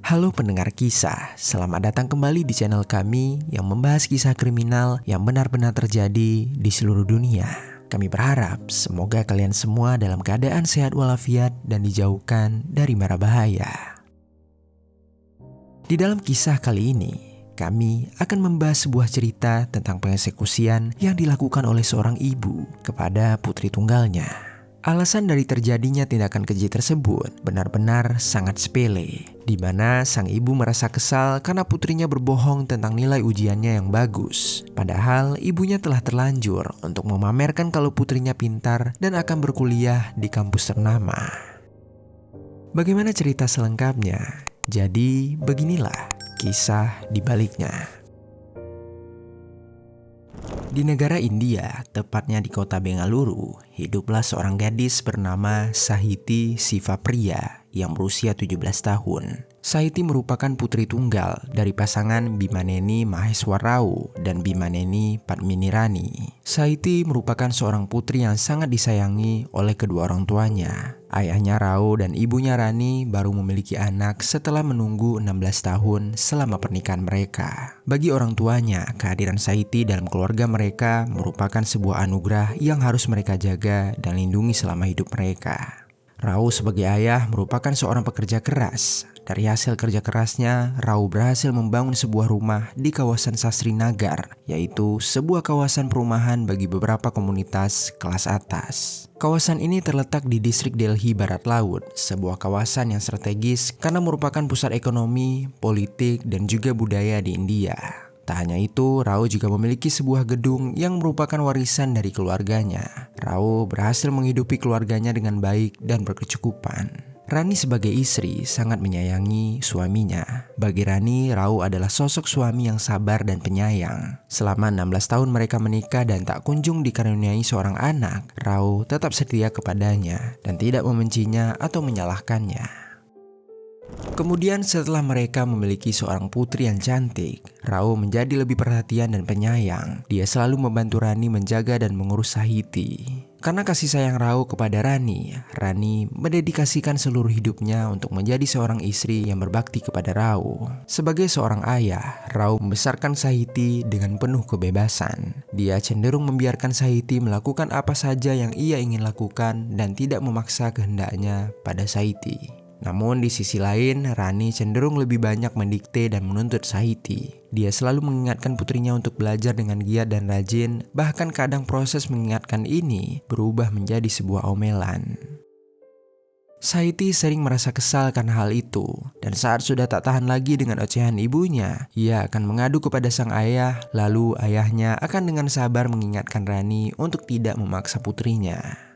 Halo pendengar kisah, selamat datang kembali di channel kami yang membahas kisah kriminal yang benar-benar terjadi di seluruh dunia. Kami berharap semoga kalian semua dalam keadaan sehat walafiat dan dijauhkan dari mara bahaya. Di dalam kisah kali ini, kami akan membahas sebuah cerita tentang pengeksekusian yang dilakukan oleh seorang ibu kepada putri tunggalnya. Alasan dari terjadinya tindakan keji tersebut benar-benar sangat sepele, di mana sang ibu merasa kesal karena putrinya berbohong tentang nilai ujiannya yang bagus. Padahal ibunya telah terlanjur untuk memamerkan kalau putrinya pintar dan akan berkuliah di kampus ternama. Bagaimana cerita selengkapnya? Jadi beginilah kisah di baliknya. Di negara India, tepatnya di kota Bengaluru, hiduplah seorang gadis bernama Sahiti Sivapriya yang berusia 17 tahun. Sahiti merupakan putri tunggal dari pasangan Bimaneni Maheswarau dan Bimaneni Padminirani. Sahiti merupakan seorang putri yang sangat disayangi oleh kedua orang tuanya. Ayahnya Rao dan ibunya Rani baru memiliki anak setelah menunggu 16 tahun selama pernikahan mereka. Bagi orang tuanya, kehadiran Sahiti dalam keluarga mereka merupakan sebuah anugerah yang harus mereka jaga dan lindungi selama hidup mereka. Rao sebagai ayah merupakan seorang pekerja keras. Dari hasil kerja kerasnya, Rao berhasil membangun sebuah rumah di kawasan Sastrinagar, yaitu sebuah kawasan perumahan bagi beberapa komunitas kelas atas. Kawasan ini terletak di distrik Delhi Barat Laut, sebuah kawasan yang strategis karena merupakan pusat ekonomi, politik, dan juga budaya di India. Tak hanya itu, Rao juga memiliki sebuah gedung yang merupakan warisan dari keluarganya. Rao berhasil menghidupi keluarganya dengan baik dan berkecukupan. Rani sebagai istri sangat menyayangi suaminya. Bagi Rani, Rao adalah sosok suami yang sabar dan penyayang. Selama 16 tahun mereka menikah dan tak kunjung dikaruniai seorang anak, Rao tetap setia kepadanya dan tidak membencinya atau menyalahkannya. Kemudian setelah mereka memiliki seorang putri yang cantik, Rao menjadi lebih perhatian dan penyayang. Dia selalu membantu Rani menjaga dan mengurus Sahiti. Karena kasih sayang Rao kepada Rani, Rani mendedikasikan seluruh hidupnya untuk menjadi seorang istri yang berbakti kepada Rao. Sebagai seorang ayah, Rao membesarkan Sahiti dengan penuh kebebasan. Dia cenderung membiarkan Sahiti melakukan apa saja yang ia ingin lakukan dan tidak memaksa kehendaknya pada Sahiti. Namun di sisi lain, Rani cenderung lebih banyak mendikte dan menuntut Sahiti. Dia selalu mengingatkan putrinya untuk belajar dengan giat dan rajin, bahkan kadang proses mengingatkan ini berubah menjadi sebuah omelan. Sahiti sering merasa kesal karena hal itu, dan saat sudah tak tahan lagi dengan ocehan ibunya, ia akan mengadu kepada sang ayah, lalu ayahnya akan dengan sabar mengingatkan Rani untuk tidak memaksa putrinya.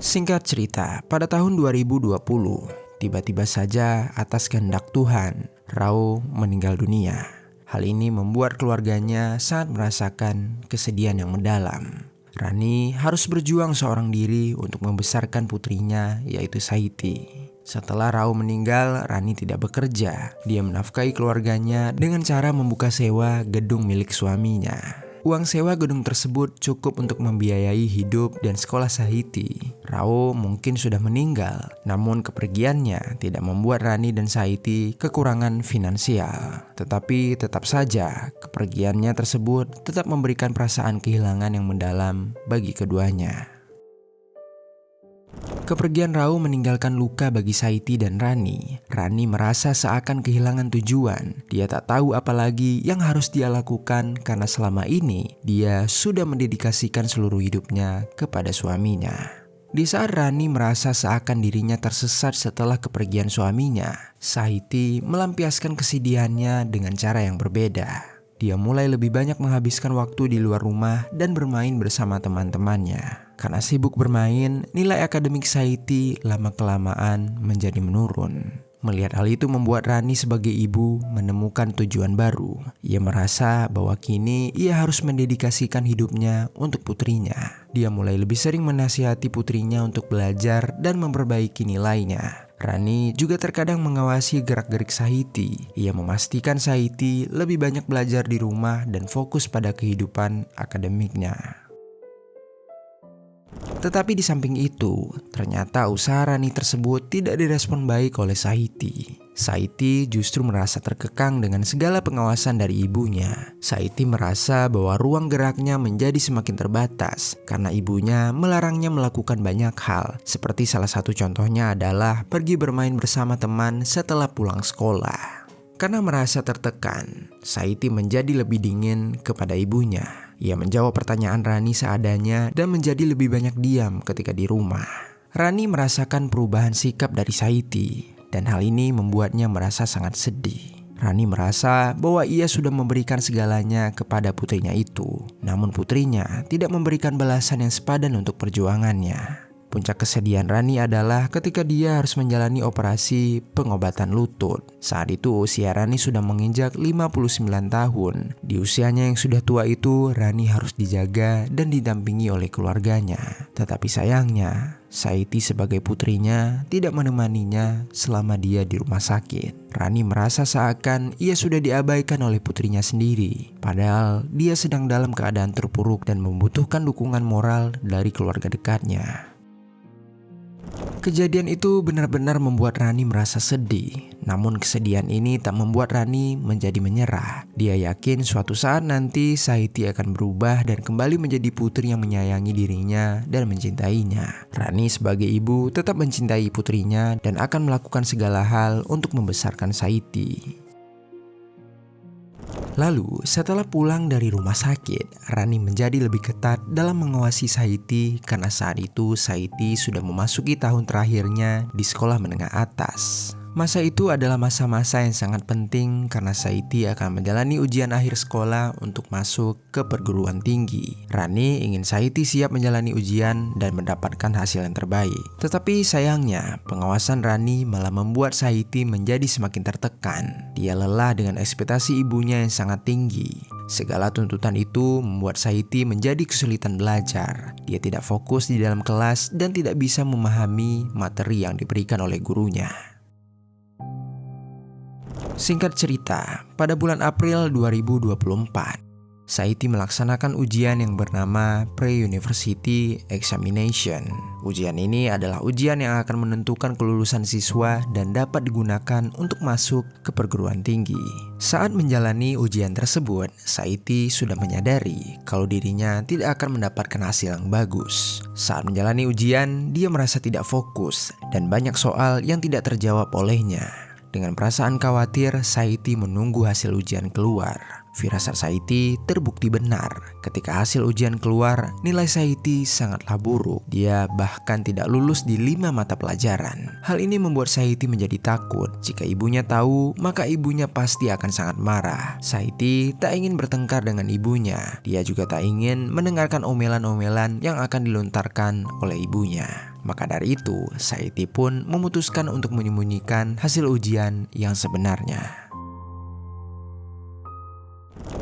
Singkat cerita, pada tahun 2020, tiba-tiba saja atas kehendak Tuhan, Rao meninggal dunia. Hal ini membuat keluarganya sangat merasakan kesedihan yang mendalam. Rani harus berjuang seorang diri untuk membesarkan putrinya, yaitu Sahiti. Setelah Rao meninggal, Rani tidak bekerja. Dia menafkahi keluarganya dengan cara membuka sewa gedung milik suaminya. Uang sewa gedung tersebut cukup untuk membiayai hidup dan sekolah Sahiti. Rao mungkin sudah meninggal, namun kepergiannya tidak membuat Rani dan Sahiti kekurangan finansial. Tetapi tetap saja, kepergiannya tersebut tetap memberikan perasaan kehilangan yang mendalam bagi keduanya. Kepergian Rao meninggalkan luka bagi Sahiti dan Rani. Rani merasa seakan kehilangan tujuan. Dia tak tahu apa lagi yang harus dia lakukan karena selama ini dia sudah mendedikasikan seluruh hidupnya kepada suaminya. Di saat Rani merasa seakan dirinya tersesat setelah kepergian suaminya, Sahiti melampiaskan kesedihannya dengan cara yang berbeda. Dia mulai lebih banyak menghabiskan waktu di luar rumah dan bermain bersama teman-temannya. Karena sibuk bermain, nilai akademik Sahiti lama-kelamaan menjadi menurun. Melihat hal itu membuat Rani sebagai ibu menemukan tujuan baru. Ia merasa bahwa kini ia harus mendedikasikan hidupnya untuk putrinya. Dia mulai lebih sering menasihati putrinya untuk belajar dan memperbaiki nilainya. Rani juga terkadang mengawasi gerak-gerik Sahiti. Ia memastikan Sahiti lebih banyak belajar di rumah dan fokus pada kehidupan akademiknya. Tetapi di samping itu, ternyata usaha Rani tersebut tidak direspon baik oleh Saiti. Saiti justru merasa terkekang dengan segala pengawasan dari ibunya. Saiti merasa bahwa ruang geraknya menjadi semakin terbatas karena ibunya melarangnya melakukan banyak hal. Seperti salah satu contohnya adalah pergi bermain bersama teman setelah pulang sekolah. Karena merasa tertekan, Saiti menjadi lebih dingin kepada ibunya. Ia menjawab pertanyaan Rani seadanya dan menjadi lebih banyak diam ketika di rumah. Rani merasakan perubahan sikap dari Saiti, dan hal ini membuatnya merasa sangat sedih. Rani merasa bahwa ia sudah memberikan segalanya kepada putrinya itu, namun putrinya tidak memberikan balasan yang sepadan untuk perjuangannya. Puncak kesedihan Rani adalah ketika dia harus menjalani operasi pengobatan lutut. Saat itu usia Rani sudah menginjak 59 tahun. Di usianya yang sudah tua itu, Rani harus dijaga dan didampingi oleh keluarganya. Tetapi sayangnya, Saiti sebagai putrinya tidak menemaninya selama dia di rumah sakit. Rani merasa seakan ia sudah diabaikan oleh putrinya sendiri. Padahal dia sedang dalam keadaan terpuruk dan membutuhkan dukungan moral dari keluarga dekatnya. Kejadian itu benar-benar membuat Rani merasa sedih. Namun kesedihan ini tak membuat Rani menjadi menyerah. Dia yakin suatu saat nanti Saiti akan berubah dan kembali menjadi putri yang menyayangi dirinya dan mencintainya. Rani sebagai ibu tetap mencintai putrinya dan akan melakukan segala hal untuk membesarkan Saiti. Lalu, setelah pulang dari rumah sakit, Rani menjadi lebih ketat dalam mengawasi Saiti karena saat itu Saiti sudah memasuki tahun terakhirnya di sekolah menengah atas. Masa itu adalah masa-masa yang sangat penting karena Saiti akan menjalani ujian akhir sekolah untuk masuk ke perguruan tinggi. Rani ingin Saiti siap menjalani ujian dan mendapatkan hasil yang terbaik. Tetapi sayangnya, pengawasan Rani malah membuat Saiti menjadi semakin tertekan. Dia lelah dengan ekspektasi ibunya yang sangat tinggi. Segala tuntutan itu membuat Saiti menjadi kesulitan belajar. Dia tidak fokus di dalam kelas dan tidak bisa memahami materi yang diberikan oleh gurunya. Singkat cerita, pada bulan April 2024, Saiti melaksanakan ujian yang bernama Pre-University Examination. Ujian ini adalah ujian yang akan menentukan kelulusan siswa dan dapat digunakan untuk masuk ke perguruan tinggi. Saat menjalani ujian tersebut, Saiti sudah menyadari kalau dirinya tidak akan mendapatkan hasil yang bagus. Saat menjalani ujian, dia merasa tidak fokus dan banyak soal yang tidak terjawab olehnya. Dengan perasaan khawatir, Saiti menunggu hasil ujian keluar. Firasat Saiti terbukti benar. Ketika hasil ujian keluar, nilai Saiti sangatlah buruk. Dia bahkan tidak lulus di 5 mata pelajaran. Hal ini membuat Saiti menjadi takut. Jika ibunya tahu, maka ibunya pasti akan sangat marah. Saiti tak ingin bertengkar dengan ibunya. Dia juga tak ingin mendengarkan omelan-omelan yang akan dilontarkan oleh ibunya. Maka dari itu, Saiti pun memutuskan untuk menyembunyikan hasil ujian yang sebenarnya.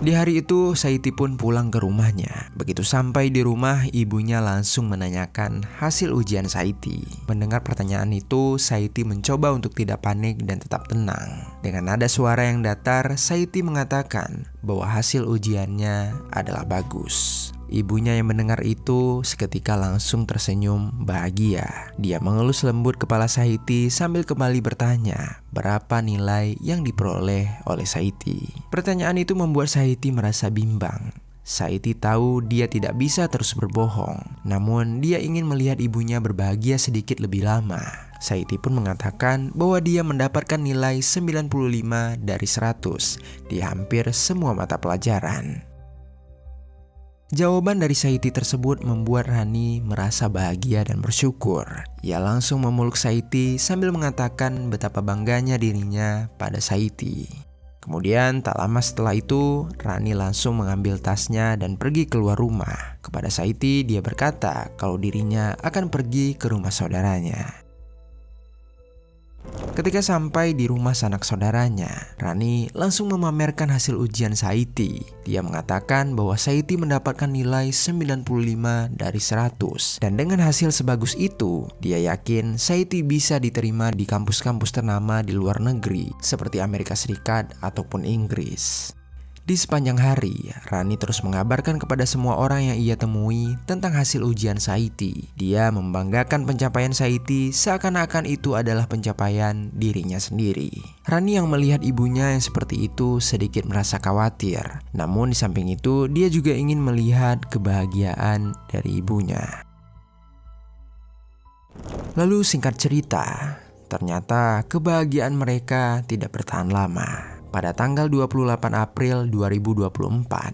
Di hari itu, Saiti pun pulang ke rumahnya. Begitu sampai di rumah, ibunya langsung menanyakan hasil ujian Saiti. Mendengar pertanyaan itu, Saiti mencoba untuk tidak panik dan tetap tenang. Dengan nada suara yang datar, Saiti mengatakan bahwa hasil ujiannya adalah bagus. Ibunya yang mendengar itu seketika langsung tersenyum bahagia. Dia mengelus lembut kepala Saiti sambil kembali bertanya berapa nilai yang diperoleh oleh Saiti. Pertanyaan itu membuat Saiti merasa bimbang. Saiti tahu dia tidak bisa terus berbohong, namun dia ingin melihat ibunya berbahagia sedikit lebih lama. Saiti pun mengatakan bahwa dia mendapatkan nilai 95 dari 100 di hampir semua mata pelajaran. Jawaban dari Saiti tersebut membuat Rani merasa bahagia dan bersyukur. Ia langsung memeluk Saiti sambil mengatakan betapa bangganya dirinya pada Saiti. Kemudian tak lama setelah itu, Rani langsung mengambil tasnya dan pergi keluar rumah. Kepada Saiti, dia berkata kalau dirinya akan pergi ke rumah saudaranya. Ketika sampai di rumah sanak saudaranya, Rani langsung memamerkan hasil ujian Saiti. Dia mengatakan bahwa Saiti mendapatkan nilai 95 dari 100. Dan dengan hasil sebagus itu, dia yakin Saiti bisa diterima di kampus-kampus ternama di luar negeri seperti Amerika Serikat ataupun Inggris. Di sepanjang hari, Rani terus mengabarkan kepada semua orang yang ia temui tentang hasil ujian Saiti. Dia membanggakan pencapaian Saiti seakan-akan itu adalah pencapaian dirinya sendiri. Rani yang melihat ibunya yang seperti itu sedikit merasa khawatir. Namun di samping itu, dia juga ingin melihat kebahagiaan dari ibunya. Lalu singkat cerita, ternyata kebahagiaan mereka tidak bertahan lama. Pada tanggal 28 April 2024,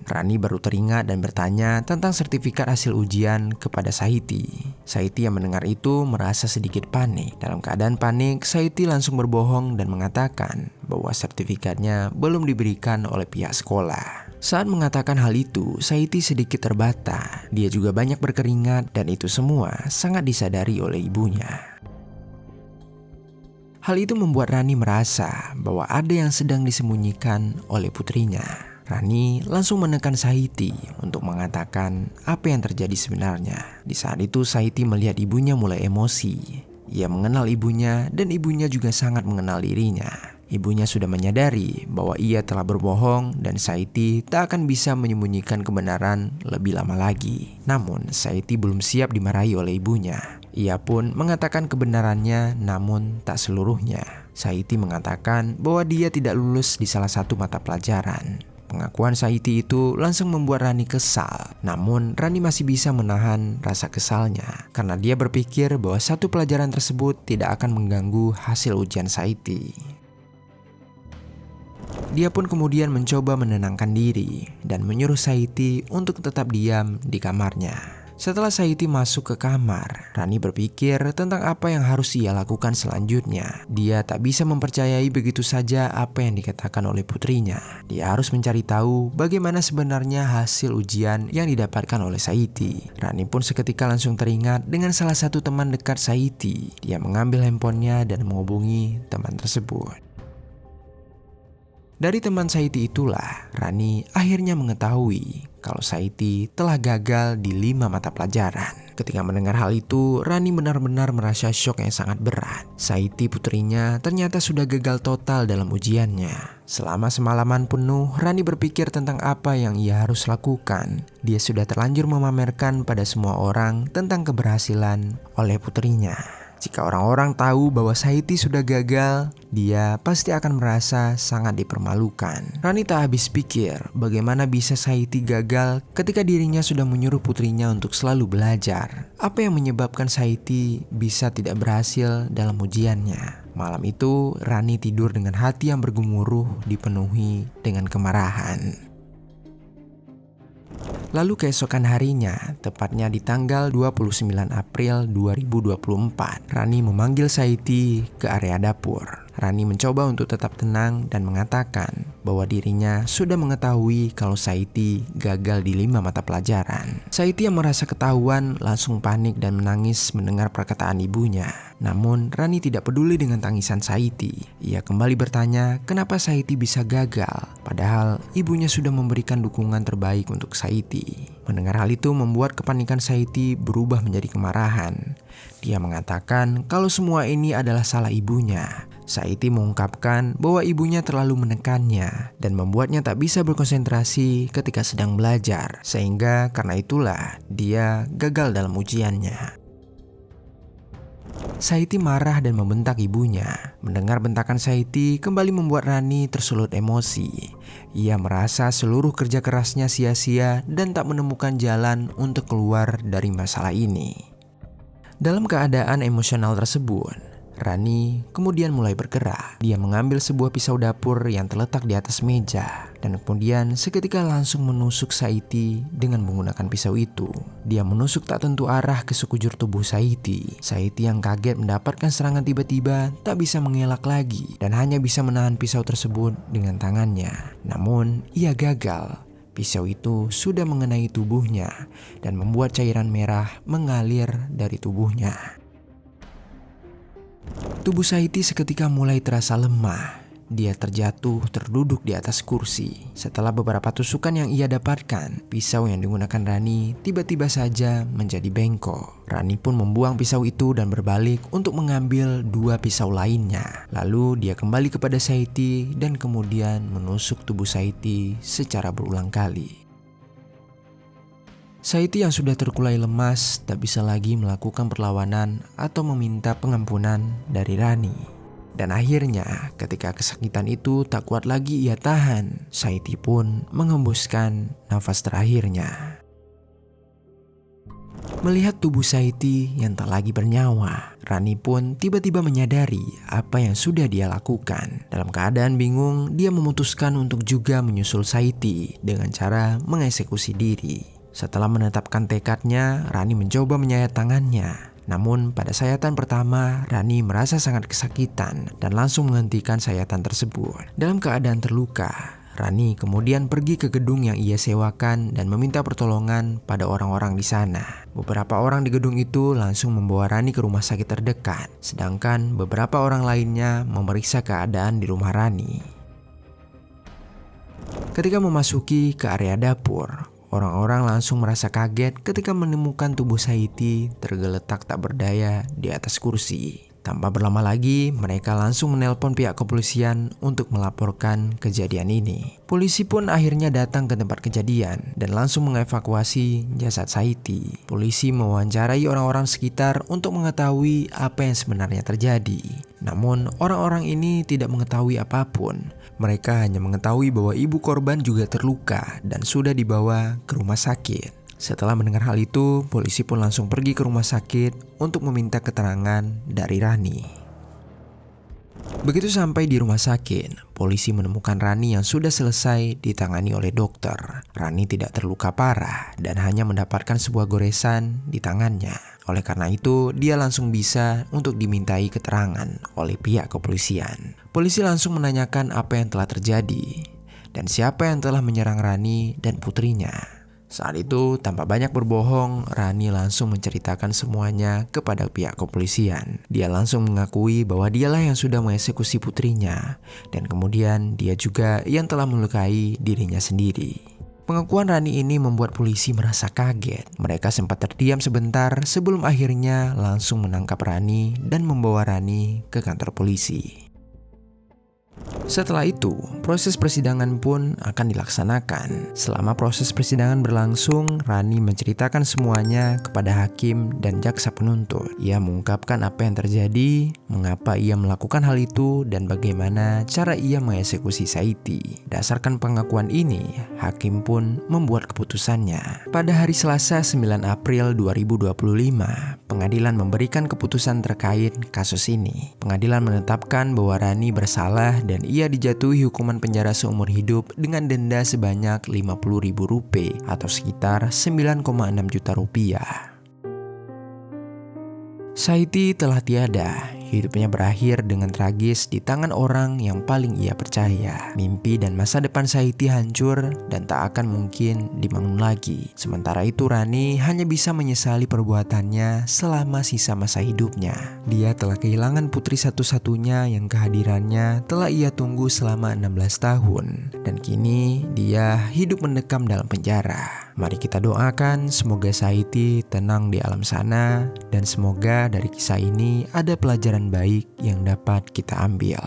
Rani baru teringat dan bertanya tentang sertifikat hasil ujian kepada Saiti. Saiti yang mendengar itu merasa sedikit panik. Dalam keadaan panik, Saiti langsung berbohong dan mengatakan bahwa sertifikatnya belum diberikan oleh pihak sekolah. Saat mengatakan hal itu, Saiti sedikit terbata. Dia juga banyak berkeringat dan itu semua sangat disadari oleh ibunya. Hal itu membuat Rani merasa bahwa ada yang sedang disembunyikan oleh putrinya. Rani langsung menekan Saiti untuk mengatakan apa yang terjadi sebenarnya. Di saat itu Saiti melihat ibunya mulai emosi. Ia mengenal ibunya dan ibunya juga sangat mengenal dirinya. Ibunya sudah menyadari bahwa ia telah berbohong dan Saiti tak akan bisa menyembunyikan kebenaran lebih lama lagi. Namun Saiti belum siap dimarahi oleh ibunya. Ia pun mengatakan kebenarannya namun tak seluruhnya. Saiti mengatakan bahwa dia tidak lulus di salah satu mata pelajaran. Pengakuan Saiti itu langsung membuat Rani kesal. Namun Rani masih bisa menahan rasa kesalnya karena dia berpikir bahwa satu pelajaran tersebut tidak akan mengganggu hasil ujian Saiti. Dia pun kemudian mencoba menenangkan diri dan menyuruh Saiti untuk tetap diam di kamarnya. Setelah Saiti masuk ke kamar, Rani berpikir tentang apa yang harus ia lakukan selanjutnya. Dia tak bisa mempercayai begitu saja apa yang dikatakan oleh putrinya. Dia harus mencari tahu bagaimana sebenarnya hasil ujian yang didapatkan oleh Saiti. Rani pun seketika langsung teringat dengan salah satu teman dekat Saiti. Dia mengambil handphonenya dan menghubungi teman tersebut. Dari teman Saiti itulah, Rani akhirnya mengetahui kalau Saiti telah gagal di 5 mata pelajaran. Ketika mendengar hal itu, Rani benar-benar merasa syok yang sangat berat. Saiti putrinya ternyata sudah gagal total dalam ujiannya. Selama semalaman penuh, Rani berpikir tentang apa yang ia harus lakukan. Dia sudah terlanjur memamerkan pada semua orang tentang keberhasilan oleh putrinya. Jika orang-orang tahu bahwa Saiti sudah gagal, dia pasti akan merasa sangat dipermalukan. Rani tak habis pikir bagaimana bisa Saiti gagal ketika dirinya sudah menyuruh putrinya untuk selalu belajar. Apa yang menyebabkan Saiti bisa tidak berhasil dalam ujiannya? Malam itu, Rani tidur dengan hati yang bergemuruh dipenuhi dengan kemarahan. Lalu keesokan harinya, tepatnya di tanggal 29 April 2024, Rani memanggil Saiti ke area dapur. Rani mencoba untuk tetap tenang dan mengatakan bahwa dirinya sudah mengetahui kalau Saiti gagal di 5 mata pelajaran. Saiti yang merasa ketahuan langsung panik dan menangis mendengar perkataan ibunya. Namun Rani tidak peduli dengan tangisan Saiti. Ia kembali bertanya kenapa Saiti bisa gagal, padahal ibunya sudah memberikan dukungan terbaik untuk Saiti. Mendengar hal itu membuat kepanikan Saiti berubah menjadi kemarahan. Dia mengatakan kalau semua ini adalah salah ibunya. Saiti mengungkapkan bahwa ibunya terlalu menekannya dan membuatnya tak bisa berkonsentrasi ketika sedang belajar, sehingga karena itulah dia gagal dalam ujiannya. Saiti marah dan membentak ibunya. Mendengar bentakan Saiti kembali membuat Rani tersulut emosi. Ia merasa seluruh kerja kerasnya sia-sia dan tak menemukan jalan untuk keluar dari masalah ini. Dalam keadaan emosional tersebut, Rani kemudian mulai bergerak. Dia mengambil sebuah pisau dapur yang terletak di atas meja dan kemudian seketika langsung menusuk Saiti dengan menggunakan pisau itu. Dia menusuk tak tentu arah ke sekujur tubuh Saiti. Saiti yang kaget mendapatkan serangan tiba-tiba tak bisa mengelak lagi dan hanya bisa menahan pisau tersebut dengan tangannya. Namun ia gagal. Pisau itu sudah mengenai tubuhnya dan membuat cairan merah mengalir dari tubuhnya. Tubuh Saiti seketika mulai terasa lemah. dia terjatuh terduduk di atas kursi. Setelah beberapa tusukan yang ia dapatkan, pisau yang digunakan Rani tiba-tiba saja menjadi bengkok. Rani pun membuang pisau itu dan berbalik untuk mengambil 2 pisau lainnya. Lalu dia kembali kepada Saiti dan kemudian menusuk tubuh Saiti secara berulang kali. Saiti yang sudah terkulai lemas tak bisa lagi melakukan perlawanan atau meminta pengampunan dari Rani. Dan akhirnya ketika kesakitan itu tak kuat lagi ia tahan, Saiti pun mengembuskan nafas terakhirnya. Melihat tubuh Saiti yang tak lagi bernyawa, Rani pun tiba-tiba menyadari apa yang sudah dia lakukan. Dalam keadaan bingung, dia memutuskan untuk juga menyusul Saiti dengan cara mengeksekusi diri. Setelah menetapkan tekadnya, Rani mencoba menyayat tangannya. Namun pada sayatan pertama, Rani merasa sangat kesakitan dan langsung menghentikan sayatan tersebut. Dalam keadaan terluka, Rani kemudian pergi ke gedung yang ia sewakan dan meminta pertolongan pada orang-orang di sana. Beberapa orang di gedung itu langsung membawa Rani ke rumah sakit terdekat, sedangkan beberapa orang lainnya memeriksa keadaan di rumah Rani. Ketika memasuki ke area dapur, orang-orang langsung merasa kaget ketika menemukan tubuh Saiti tergeletak tak berdaya di atas kursi. Tanpa berlama lagi, mereka langsung menelpon pihak kepolisian untuk melaporkan kejadian ini. Polisi pun akhirnya datang ke tempat kejadian dan langsung mengevakuasi jasad Saiti. Polisi mewawancarai orang-orang sekitar untuk mengetahui apa yang sebenarnya terjadi. Namun, orang-orang ini tidak mengetahui apapun. Mereka hanya mengetahui bahwa ibu korban juga terluka dan sudah dibawa ke rumah sakit. Setelah mendengar hal itu, polisi pun langsung pergi ke rumah sakit untuk meminta keterangan dari Rani. Begitu sampai di rumah sakit, polisi menemukan Rani yang sudah selesai ditangani oleh dokter. Rani tidak terluka parah dan hanya mendapatkan sebuah goresan di tangannya. Oleh karena itu, dia langsung bisa untuk dimintai keterangan oleh pihak kepolisian. Polisi langsung menanyakan apa yang telah terjadi dan siapa yang telah menyerang Rani dan putrinya. Saat itu, tanpa banyak berbohong, Rani langsung menceritakan semuanya kepada pihak kepolisian. Dia langsung mengakui bahwa dialah yang sudah mengeksekusi putrinya, dan kemudian dia juga yang telah melukai dirinya sendiri. Pengakuan Rani ini membuat polisi merasa kaget. Mereka sempat terdiam sebentar sebelum akhirnya langsung menangkap Rani dan membawa Rani ke kantor polisi. Setelah itu, proses persidangan pun akan dilaksanakan. Selama proses persidangan berlangsung, Rani menceritakan semuanya kepada hakim dan jaksa penuntut. Ia mengungkapkan apa yang terjadi, mengapa ia melakukan hal itu, dan bagaimana cara ia mengeksekusi Saiti. Berdasarkan pengakuan ini, hakim pun membuat keputusannya. Pada hari Selasa 9 April 2025, pengadilan memberikan keputusan terkait kasus ini. Pengadilan menetapkan bahwa Rani bersalah dan ia dijatuhi hukuman penjara seumur hidup dengan denda sebanyak Rp50.000 atau sekitar 9,6 juta rupiah. Saiti telah tiada. Hidupnya berakhir dengan tragis di tangan orang yang paling ia percaya. Mimpi dan masa depan Saiti hancur dan tak akan mungkin dibangun lagi. Sementara itu Rani hanya bisa menyesali perbuatannya selama sisa masa hidupnya. Dia telah kehilangan putri satu-satunya yang kehadirannya telah ia tunggu selama 16 tahun. Dan kini dia hidup mendekam dalam penjara. Mari kita doakan semoga Saiti tenang di alam sana dan semoga dari kisah ini ada pelajaran baik yang dapat kita ambil.